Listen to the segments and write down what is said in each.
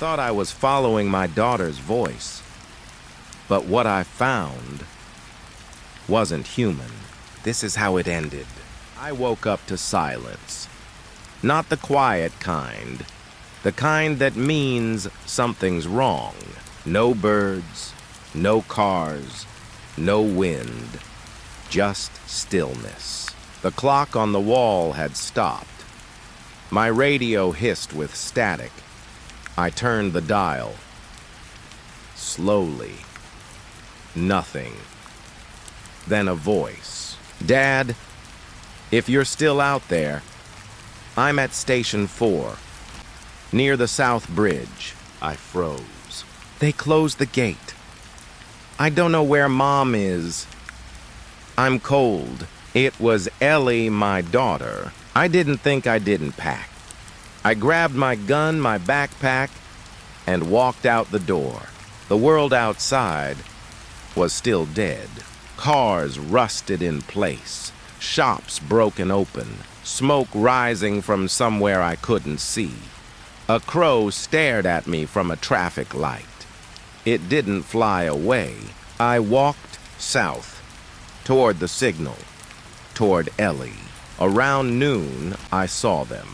thought I was following my daughter's voice, but what I found wasn't human. This is how it ended. I woke up to silence. Not the quiet kind, the kind that means something's wrong. No birds, no cars, no wind, just stillness. The clock on the wall had stopped. My radio hissed with static. I turned the dial. Slowly. Nothing. Then a voice. "Dad, if you're still out there, I'm at Station 4, near the South Bridge." I froze. They closed the gate. I don't know where Mom is. I'm cold. It was Ellie, my daughter. I didn't think I didn't pack. I grabbed my gun, my backpack, and walked out the door. The world outside was still dead. Cars rusted in place, shops broken open, smoke rising from somewhere I couldn't see. A crow stared at me from a traffic light. It didn't fly away. I walked south, toward the signal, toward Ellie. Around noon, I saw them.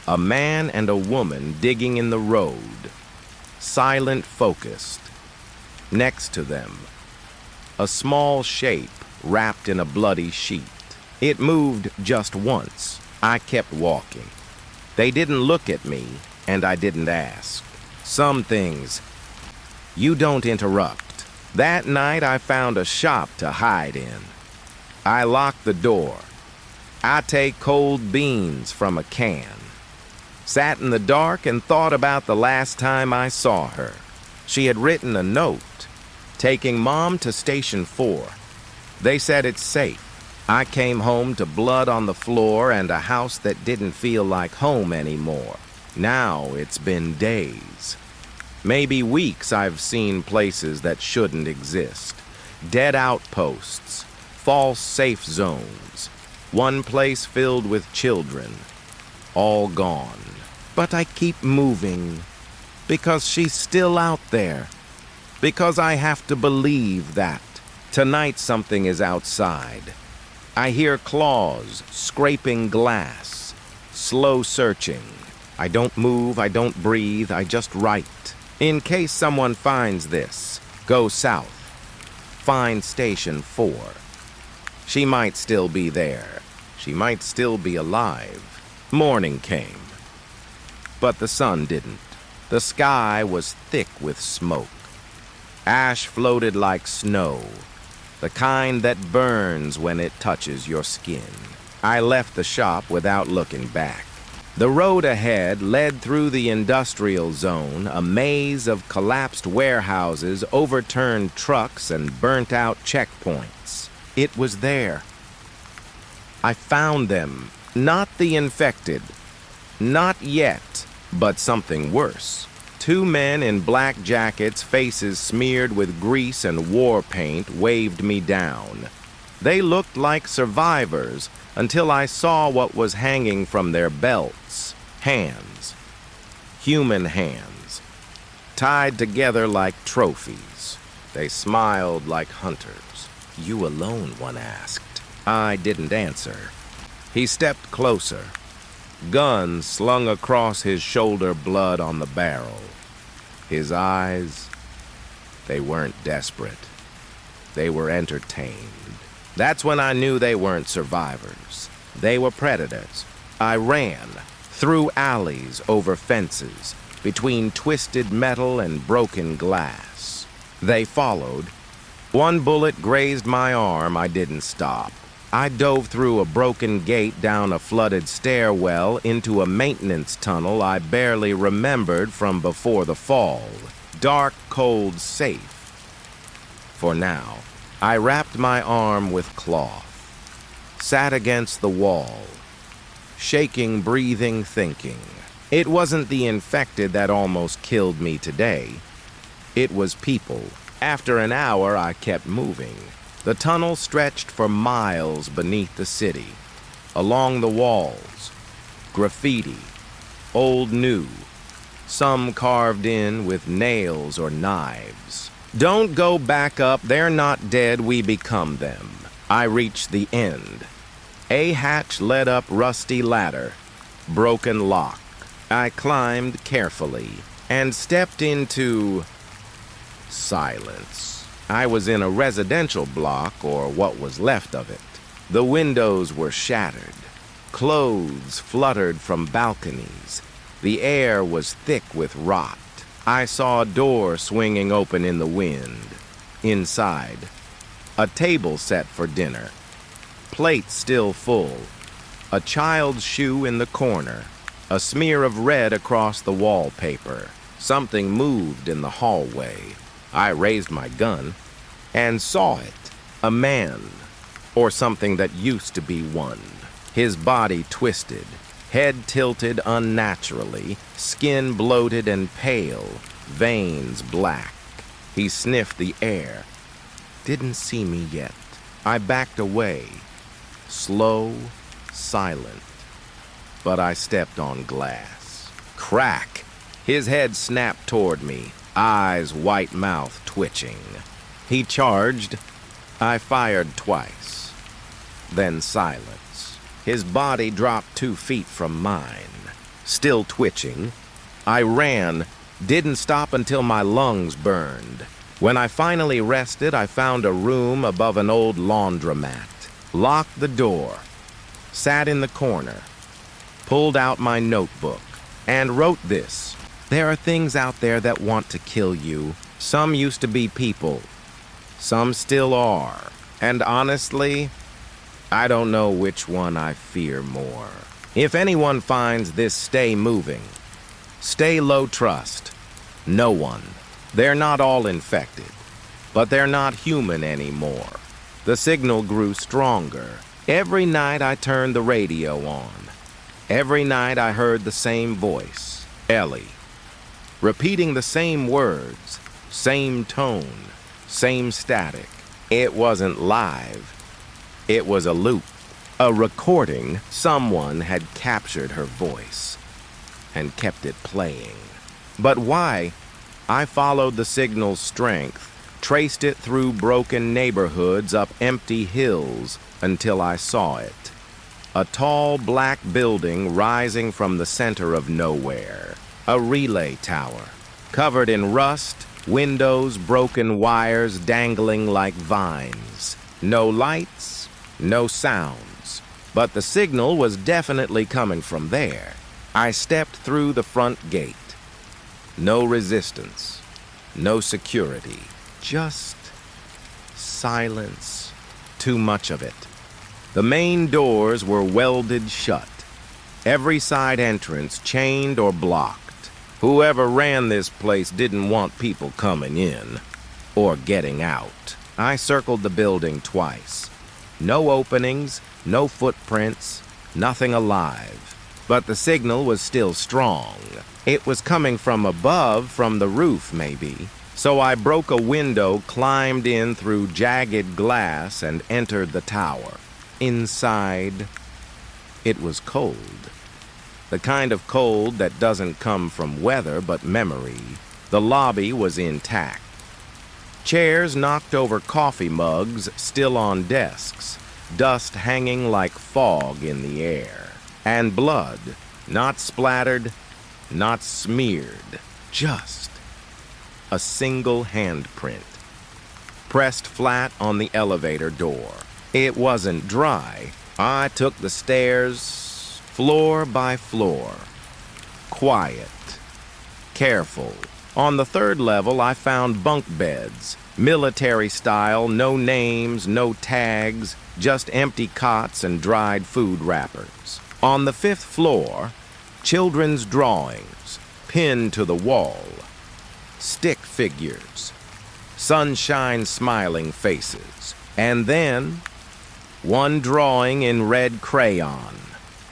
A man and a woman digging in the road, silent, focused. Next to them, a small shape wrapped in a bloody sheet. It moved just once. I kept walking. They didn't look at me, and I didn't ask. Some things, you don't interrupt. That night, I found a shop to hide in. I locked the door. I take cold beans from a can. Sat in the dark and thought about the last time I saw her. She had written a note, taking Mom to Station 4. They said it's safe. I came home to blood on the floor and a house that didn't feel like home anymore. Now it's been days. Maybe weeks I've seen places that shouldn't exist. Dead outposts, false safe zones. One place filled with children. All gone. But I keep moving. Because she's still out there. Because I have to believe that. Tonight something is outside. I hear claws scraping glass, slow searching. I don't move, I don't breathe, I just write. In case someone finds this, go south. Find Station 4. She might still be there. She might still be alive. Morning came. But the sun didn't. The sky was thick with smoke. Ash floated like snow. The kind that burns when it touches your skin. I left the shop without looking back. The road ahead led through the industrial zone, a maze of collapsed warehouses, overturned trucks, and burnt-out checkpoints. It was there. I found them. Not the infected. Not yet, but something worse. Two men in black jackets, faces smeared with grease and war paint, waved me down. They looked like survivors until I saw what was hanging from their belts. Hands. Human hands. Tied together like trophies. They smiled like hunters. "You alone?" one asked. I didn't answer. He stepped closer. Gun slung across his shoulder, blood on the barrel. His eyes, they weren't desperate. They were entertained. That's when I knew they weren't survivors. They were predators. I ran, through alleys, over fences, between twisted metal and broken glass. They followed. One bullet grazed my arm. I didn't stop. I dove through a broken gate, down a flooded stairwell, into a maintenance tunnel I barely remembered from before the fall. Dark, cold, safe. For now. I wrapped my arm with cloth. Sat against the wall. Shaking, breathing, thinking. It wasn't the infected that almost killed me today. It was people. After an hour, I kept moving. The tunnel stretched for miles beneath the city. Along the walls, graffiti, old new, some carved in with nails or knives. Don't go back up, they're not dead, we become them. I reached the end. A hatch led up rusty ladder, broken lock. I climbed carefully and stepped into silence. I was in a residential block, or what was left of it. The windows were shattered. Clothes fluttered from balconies. The air was thick with rot. I saw a door swinging open in the wind. Inside, a table set for dinner. Plates still full. A child's shoe in the corner. A smear of red across the wallpaper. Something moved in the hallway. I raised my gun and saw it. A man, or something that used to be one. His body twisted, head tilted unnaturally, skin bloated and pale, veins black. He sniffed the air. Didn't see me yet. I backed away, slow, silent. But I stepped on glass. Crack! His head snapped toward me, eyes white mouth twitching. He charged. I fired twice. Then silence. His body dropped 2 feet from mine. Still twitching. I ran, didn't stop until my lungs burned. When I finally rested, I found a room above an old laundromat. Locked the door. Sat in the corner. Pulled out my notebook and wrote this. There are things out there that want to kill you. Some used to be people. Some still are. And honestly, I don't know which one I fear more. If anyone finds this, stay moving. Stay low trust. No one. They're not all infected, but they're not human anymore. The signal grew stronger. Every night I turned the radio on. Every night I heard the same voice, Ellie, repeating the same words, same tone, same static. It wasn't live. It was a loop, a recording. Someone had captured her voice and kept it playing. But why? I followed the signal's strength, traced it through broken neighborhoods, up empty hills, until I saw it. A tall black building rising from the center of nowhere. A relay tower, covered in rust, windows, broken wires dangling like vines. No lights, no sounds. But the signal was definitely coming from there. I stepped through the front gate. No resistance, no security, just silence. Too much of it. The main doors were welded shut. Every side entrance chained or blocked. Whoever ran this place didn't want people coming in or getting out. I circled the building twice. No openings, no footprints, nothing alive. But the signal was still strong. It was coming from above, from the roof maybe. So I broke a window, climbed in through jagged glass, and entered the tower. Inside, it was cold. The kind of cold that doesn't come from weather but memory. The lobby was intact. Chairs knocked over, coffee mugs still on desks, dust hanging like fog in the air. And blood, not splattered, not smeared, just a single handprint, pressed flat on the elevator door. It wasn't dry. I took the stairs, floor by floor. Quiet, careful. On the 3rd level, I found bunk beds, military style, no names, no tags, just empty cots and dried food wrappers. On the 5th floor, children's drawings, pinned to the wall, stick figures, sunshine smiling faces, and then one drawing in red crayon,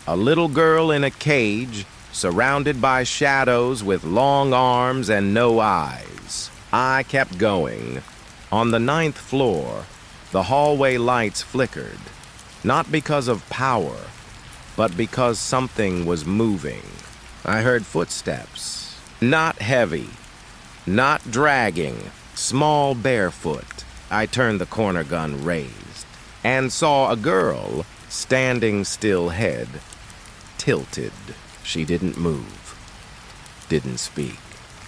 a little girl in a cage, surrounded by shadows with long arms and no eyes. I kept going. On the 9th floor, the hallway lights flickered, not because of power, but because something was moving. I heard footsteps, Not heavy, not dragging, small barefoot. I turned the corner gun raised and saw a girl standing still head, tilted. She didn't move, didn't speak,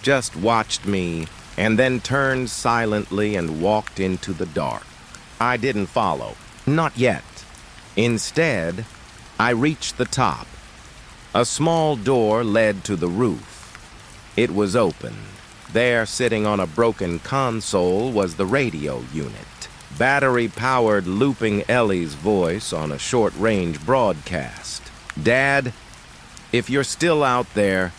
just watched me and then turned silently and walked into the dark. I didn't follow, not yet. Instead, I reached the top. A small door led to the roof. It was open. There, sitting on a broken console, was the radio unit. Battery-powered, looping Ellie's voice on a short-range broadcast. "Dad, if you're still out there,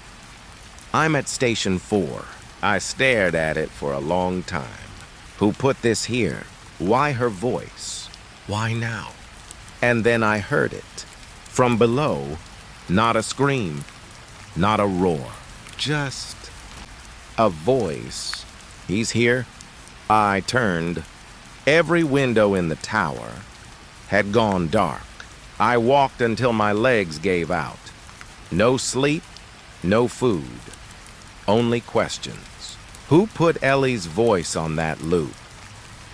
I'm at Station 4. I stared at it for a long time. Who put this here? Why her voice? Why now? And then I heard it. From below, not a scream, not a roar, just a voice. He's here. I turned. Every window in the tower had gone dark. I walked until my legs gave out. No sleep, no food, only questions. Who put Ellie's voice on that loop?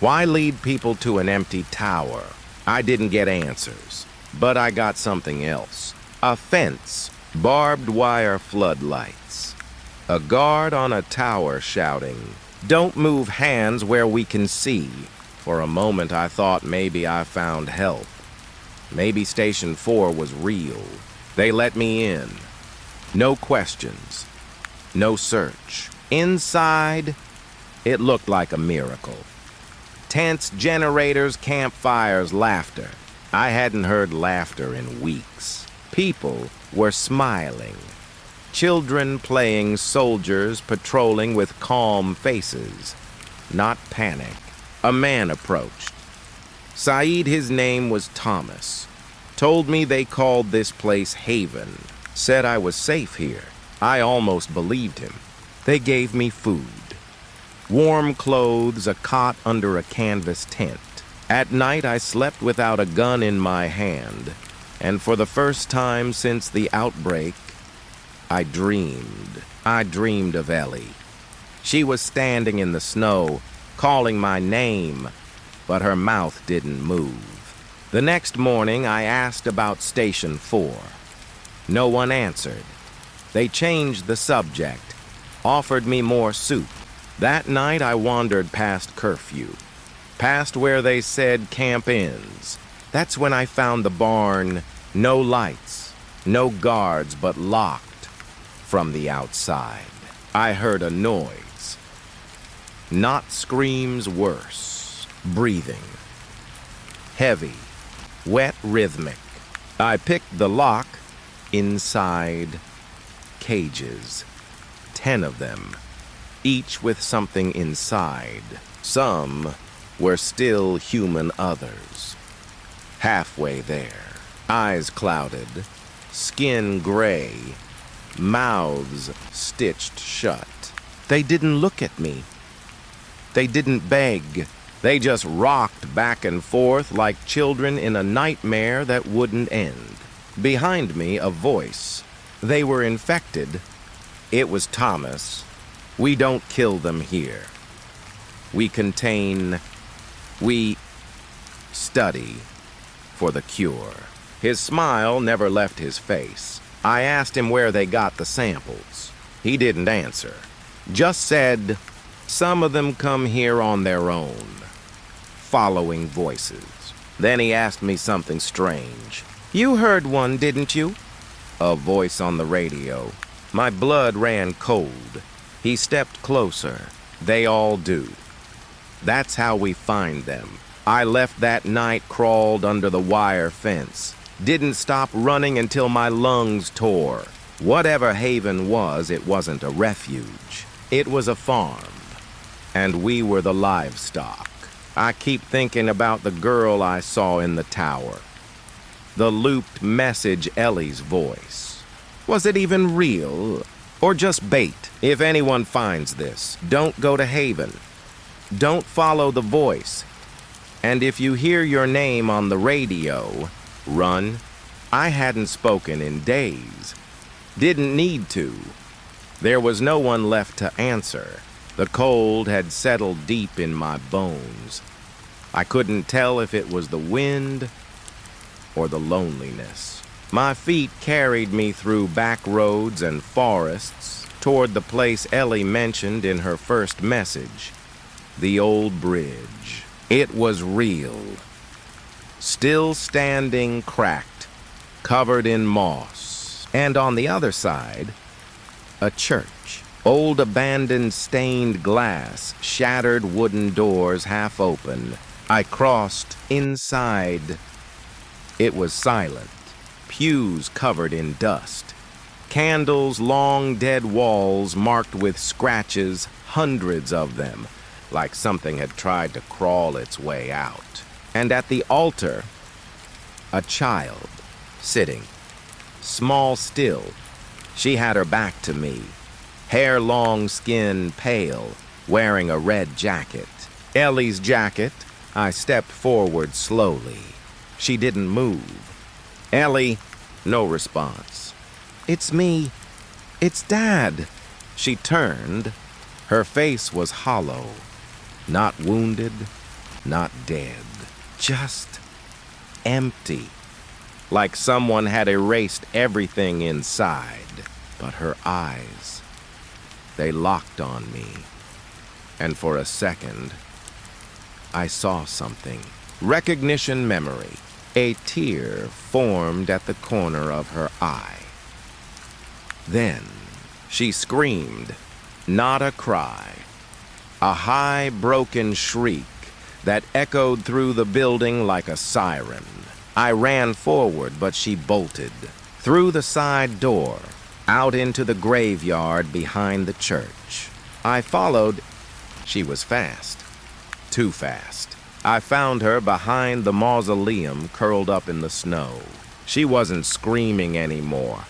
Why lead people to an empty tower? I didn't get answers, but I got something else. A fence, barbed wire floodlights. A guard on a tower shouting, "Don't move hands where we can see." For a moment I thought maybe I found help. Maybe Station 4 was real. They let me in. No questions. No search. Inside, it looked like a miracle. Tents, generators, campfires, laughter. I hadn't heard laughter in weeks. People were smiling. Children playing soldiers, patrolling with calm faces. Not panic. A man approached. Saeed, his name was Thomas. Told me they called this place Haven. Said I was safe here. I almost believed him. They gave me food. Warm clothes, a cot under a canvas tent. At night I slept without a gun in my hand. And for the first time since the outbreak, I dreamed. I dreamed of Ellie. She was standing in the snow, calling my name, but her mouth didn't move. The next morning, I asked about Station 4. No one answered. They changed the subject, offered me more soup. That night, I wandered past curfew, past where they said camp ends. That's when I found the barn, no lights, no guards, but locked from the outside. I heard a noise. Not screams, worse. Breathing. Heavy. Wet, rhythmic. I picked the lock. Inside, cages. 10 of them. Each with something inside. Some were still human others. Halfway there. Eyes clouded. Skin gray. Mouths stitched shut. They didn't look at me. They didn't beg. They just rocked back and forth like children in a nightmare that wouldn't end. Behind me, a voice. They were infected. It was Thomas. We don't kill them here. We contain. We study for the cure. His smile never left his face. I asked him where they got the samples. He didn't answer. Just said, some of them come here on their own, following voices. Then he asked me something strange. You heard one, didn't you? A voice on the radio. My blood ran cold. He stepped closer. They all do. That's how we find them. I left that night, crawled under the wire fence. Didn't stop running until my lungs tore. Whatever Haven was, it wasn't a refuge. It was a farm. And we were the livestock. I keep thinking about the girl I saw in the tower. The looped message, Ellie's voice. Was it even real? Or just bait? If anyone finds this, don't go to Haven. Don't follow the voice. And if you hear your name on the radio, run. I hadn't spoken in days. Didn't need to. There was no one left to answer. The cold had settled deep in my bones. I couldn't tell if it was the wind or the loneliness. My feet carried me through back roads and forests toward the place Ellie mentioned in her first message, the old bridge. It was real. Still standing, cracked, covered in moss. And on the other side, a church. Old abandoned stained glass, shattered wooden doors half open. I crossed inside. It was silent. Pews covered in dust. Candles, long dead walls marked with scratches, hundreds of them, like something had tried to crawl its way out. And at the altar, a child, sitting, small still. She had her back to me, hair long, skin pale, wearing a red jacket. Ellie's jacket. I stepped forward slowly. She didn't move. Ellie, no response. It's me. It's Dad. She turned. Her face was hollow. Not wounded, not dead. Just empty. Like someone had erased everything inside. But her eyes, they locked on me. And for a second, I saw something. Recognition memory. A tear formed at the corner of her eye. Then she screamed, not a cry, a high, broken shriek that echoed through the building like a siren. I ran forward, but she bolted. Through the side door, out into the graveyard behind the church. I followed. She was fast. Too fast. I found her behind the mausoleum, curled up in the snow. She wasn't screaming anymore,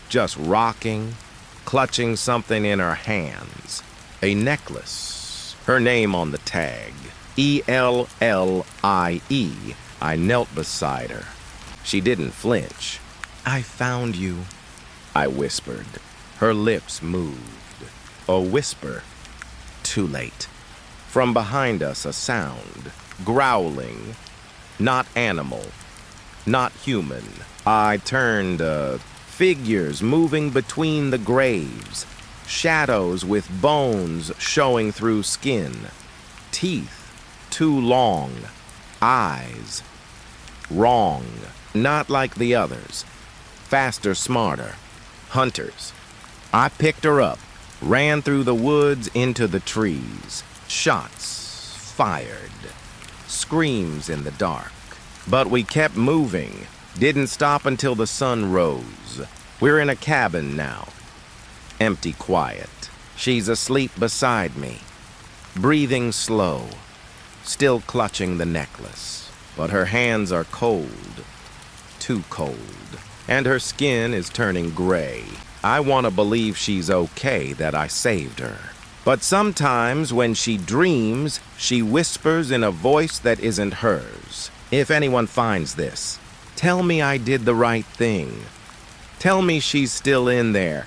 just rocking, clutching something in her hands. A necklace. Her name on the tag. Ellie. I knelt beside her. She didn't flinch. I found you, I whispered. Her lips moved. A whisper. Too late. From behind us, a sound. Growling. Not animal. Not human. I turned, figures moving between the graves. Shadows with bones showing through skin. Teeth. Too long. Eyes. Wrong. Not like the others. Faster, smarter. Hunters. I picked her up. Ran through the woods into the trees. Shots fired. Screams in the dark. But we kept moving. Didn't stop until the sun rose. We're in a cabin now. Empty quiet. She's asleep beside me. Breathing slow. Still clutching the necklace. But her hands are cold. Too cold. And her skin is turning gray. I want to believe she's okay, that I saved her. But sometimes when she dreams, she whispers in a voice that isn't hers. If anyone finds this, tell me I did the right thing. Tell me she's still in there.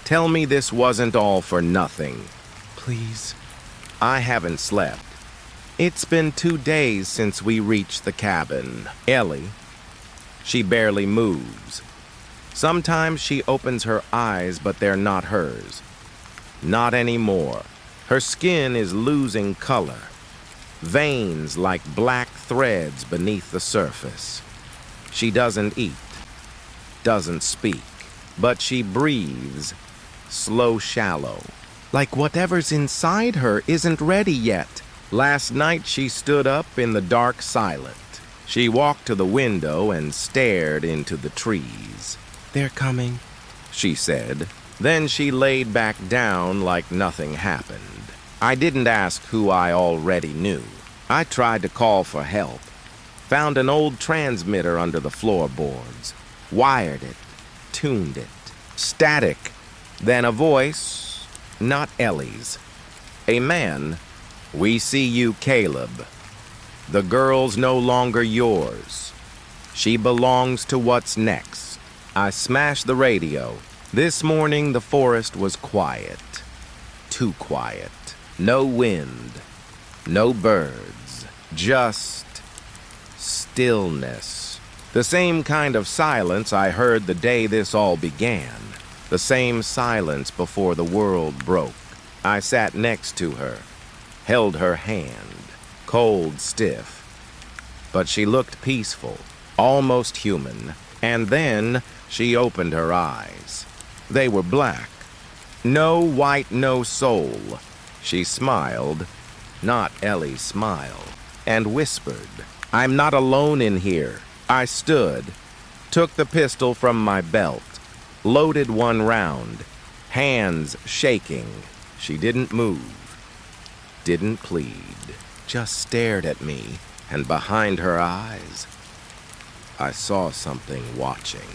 Tell me this wasn't all for nothing. Please. I haven't slept. It's been 2 days since we reached the cabin. Ellie, she barely moves. Sometimes she opens her eyes, but they're not hers. Not anymore. Her skin is losing color. Veins like black threads beneath the surface. She doesn't eat, doesn't speak, but she breathes, slow, shallow, like whatever's inside her isn't ready yet. Last night she stood up in the dark, silent. She walked to the window and stared into the trees. They're coming, she said. Then she laid back down like nothing happened. I didn't ask who I already knew. I tried to call for help. Found an old transmitter under the floorboards. Wired it. Tuned it. Static. Then a voice, not Ellie's. A man. We see you, Caleb. The girl's no longer yours. She belongs to what's next. I smashed the radio. This morning the forest was quiet. Too quiet. No wind. No birds. Just stillness. The same kind of silence I heard the day this all began. The same silence before the world broke. I sat next to her, held her hand, cold, stiff. But she looked peaceful, almost human, and then she opened her eyes. They were black. No white, no soul. She smiled, not Ellie's smile, and whispered, "I'm not alone in here." I stood, took the pistol from my belt, loaded one round, hands shaking. She didn't move, didn't plead, just stared at me, and behind her eyes, I saw something watching,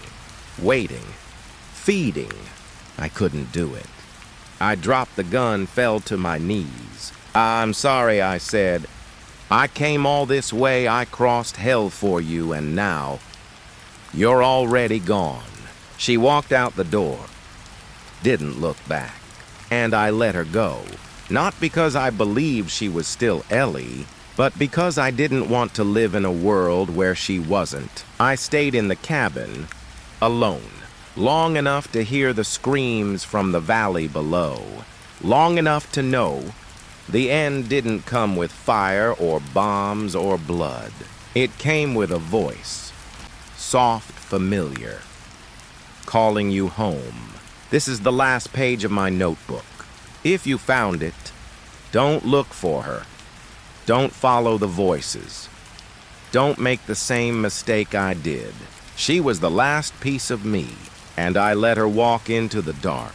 waiting, feeding. I couldn't do it. I dropped the gun, fell to my knees. "I'm sorry," I said. "I came all this way, I crossed hell for you, and now you're already gone." She walked out the door, didn't look back, and I let her go. Not because I believed she was still Ellie, but because I didn't want to live in a world where she wasn't. I stayed in the cabin, alone, long enough to hear the screams from the valley below, long enough to know the end didn't come with fire or bombs or blood. It came with a voice, soft, familiar, calling you home. This is the last page of my notebook. If you found it, don't look for her. Don't follow the voices. Don't make the same mistake I did. She was the last piece of me, and I let her walk into the dark.